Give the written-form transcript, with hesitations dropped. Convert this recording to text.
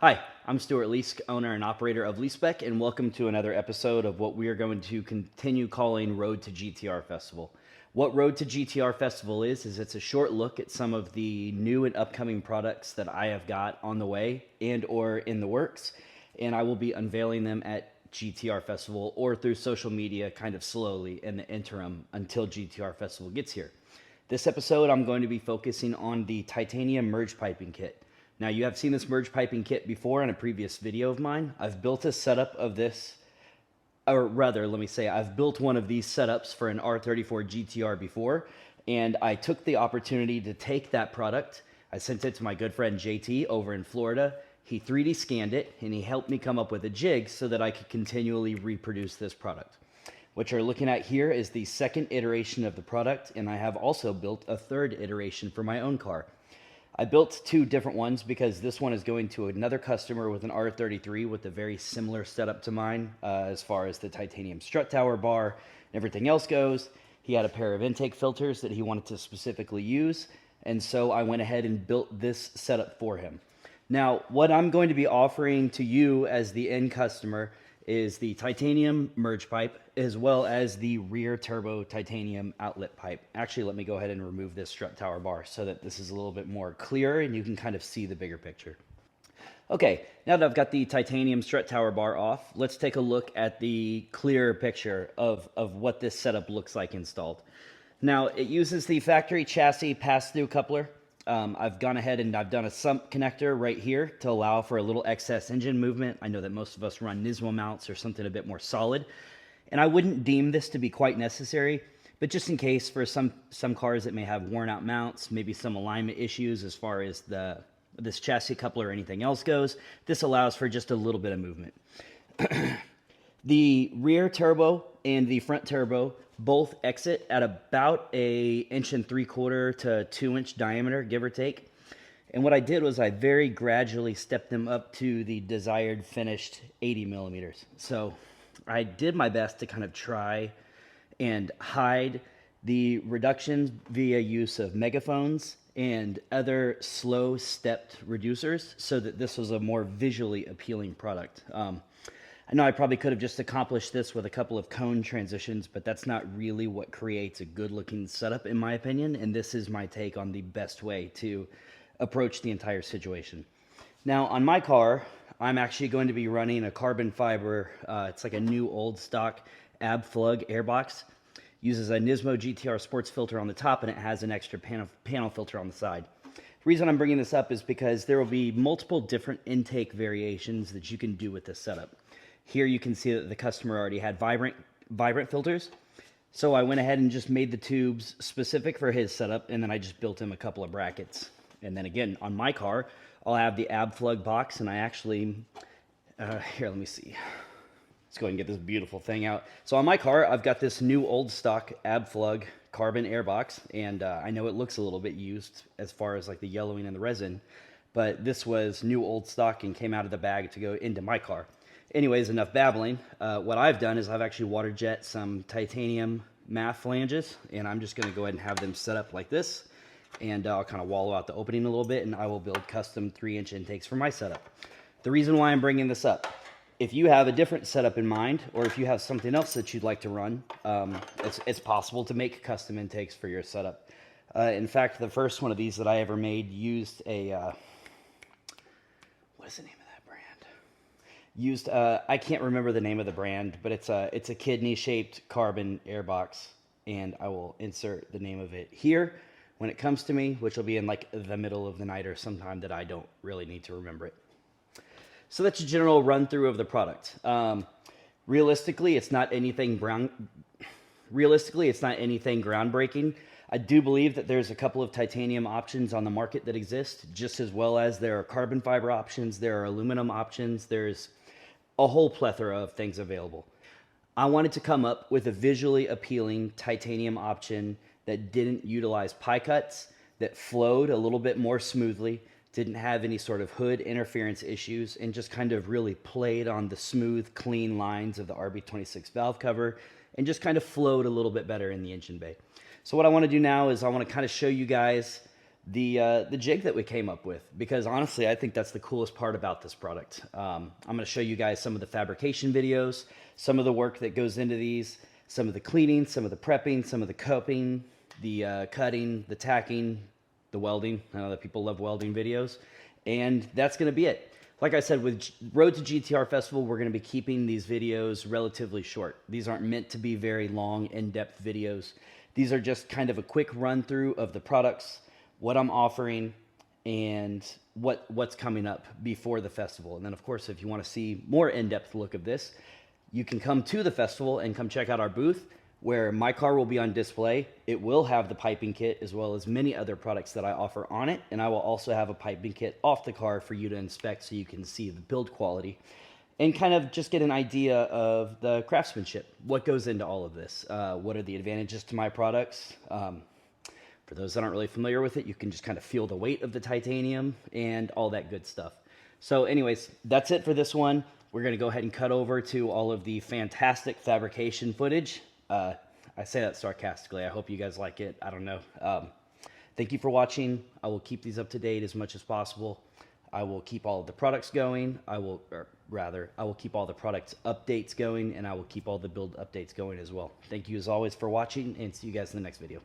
Hi, I'm Stuart Leask, owner and operator of LeaseBeck, and welcome to another episode of what we are going to continue calling Road to GTR Festival. What Road to GTR Festival is it's a short look at some of the new and upcoming products that I have got on the way and or in the works, and I will be unveiling them at GTR Festival or through social media kind of slowly in the interim until GTR Festival gets here. This episode, I'm going to be focusing on the titanium merge piping kit. Now, you have seen this merge piping kit before in a previous video of mine. I've built a setup of this, or rather, let me say, I've built one of these setups for an R34 GTR before, and I took the opportunity to take that product. I sent it to my good friend JT over in Florida. He 3D scanned it, and he helped me come up with a jig so that I could continually reproduce this product. What you're looking at here is the second iteration of the product, and I have also built a third iteration for my own car. I built two different ones because this one is going to another customer with an R33 with a very similar setup to mine as far as the titanium strut tower bar and everything else goes. He had a pair of intake filters that he wanted to specifically use, and so I went ahead and built this setup for him. Now, what I'm going to be offering to you as the end customer is the titanium merge pipe as well as the rear turbo titanium outlet pipe. Actually, let me go ahead and remove this strut tower bar so that this is a little bit more clear and you can kind of see the bigger picture. Okay, now that I've got the titanium strut tower bar off, let's take a look at the clearer picture of what this setup looks like installed. Now, it uses the factory chassis pass-through coupler. I've gone ahead and I've done a sump connector right here to allow for a little excess engine movement. I know that most of us run Nismo mounts or something a bit more solid, and I wouldn't deem this to be quite necessary, but just in case for some cars that may have worn out mounts, maybe some alignment issues as far as this chassis coupler or anything else goes, this allows for just a little bit of movement. The rear turbo and the front turbo both exit at about a 1.75 to 2 inch diameter, give or take. And what I did was I very gradually stepped them up to the desired finished 80 millimeters. So I did my best to kind of try and hide the reductions via use of megaphones and other slow stepped reducers so that this was a more visually appealing product. I know I probably could have just accomplished this with a couple of cone transitions, but that's not really what creates a good looking setup in my opinion, and this is my take on the best way to approach the entire situation. Now on my car, I'm actually going to be running a carbon fiber, it's like a new old stock AbFlug airbox. Uses a Nismo GTR sports filter on the top and it has an extra panel filter on the side. The reason I'm bringing this up is because there will be multiple different intake variations that you can do with this setup. Here you can see that the customer already had vibrant filters. So I went ahead and just made the tubes specific for his setup, and then I just built him a couple of brackets. And then again, on my car, I'll have the AbFlug box, and I actually, here, let me see. Let's go ahead and get this beautiful thing out. So on my car, I've got this new old stock AbFlug carbon airbox, and I know it looks a little bit used as far as like the yellowing and the resin, but this was new old stock and came out of the bag to go into my car. Anyways, enough babbling. What I've done is I've actually water jet some titanium MAF flanges, and I'm just going to go ahead and have them set up like this, and I'll kind of wallow out the opening a little bit, and I will build custom 3-inch intakes for my setup. The reason why I'm bringing this up, if you have a different setup in mind, or if you have something else that you'd like to run, it's possible to make custom intakes for your setup. In fact, the first one of these that I ever made used a, what is the name of that brand? Used, I can't remember the name of the brand, but it's a kidney-shaped carbon airbox, and I will insert the name of it here when it comes to me, which will be in like the middle of the night or sometime that I don't really need to remember it. So that's a general run-through of the product. Realistically, it's not anything groundbreaking. I do believe that there's a couple of titanium options on the market that exist, just as well as there are carbon fiber options, there are aluminum options, there's a whole plethora of things available. I wanted to come up with a visually appealing titanium option that didn't utilize pie cuts, that flowed a little bit more smoothly, didn't have any sort of hood interference issues, and just kind of really played on the smooth, clean lines of the RB26 valve cover and just kind of flowed a little bit better in the engine bay. So what I want to do now is I want to kind of show you guys the jig that we came up with, because honestly, I think that's the coolest part about this product. I'm going to show you guys some of the fabrication videos, some of the work that goes into these, some of the cleaning, some of the prepping, some of the cupping, the cutting, the tacking, the welding. I know that people love welding videos, and that's going to be it. Like I said, with Road to GTR Festival, we're going to be keeping these videos relatively short. These aren't meant to be very long, in-depth videos. These are just kind of a quick run through of the products, what I'm offering, and what's coming up before the festival. And then, of course, if you want to see more in-depth look of this, you can come to the festival and come check out our booth, where my car will be on display. It will have the piping kit as well as many other products that I offer on it, and I will also have a piping kit off the car for you to inspect so you can see the build quality and kind of just get an idea of the craftsmanship, what goes into all of this, what are the advantages to my products. For those that aren't really familiar with it, you can just kind of feel the weight of the titanium and all that good stuff. So anyways, that's it for this one. We're going to go ahead and cut over to all of the fantastic fabrication footage. I say that sarcastically. I hope you guys like it. I don't know. Thank you for watching. I will keep these up to date as much as possible. I will keep all of the products going. I will keep all the product updates going, and I will keep all the build updates going as well. Thank you as always for watching, and see you guys in the next video.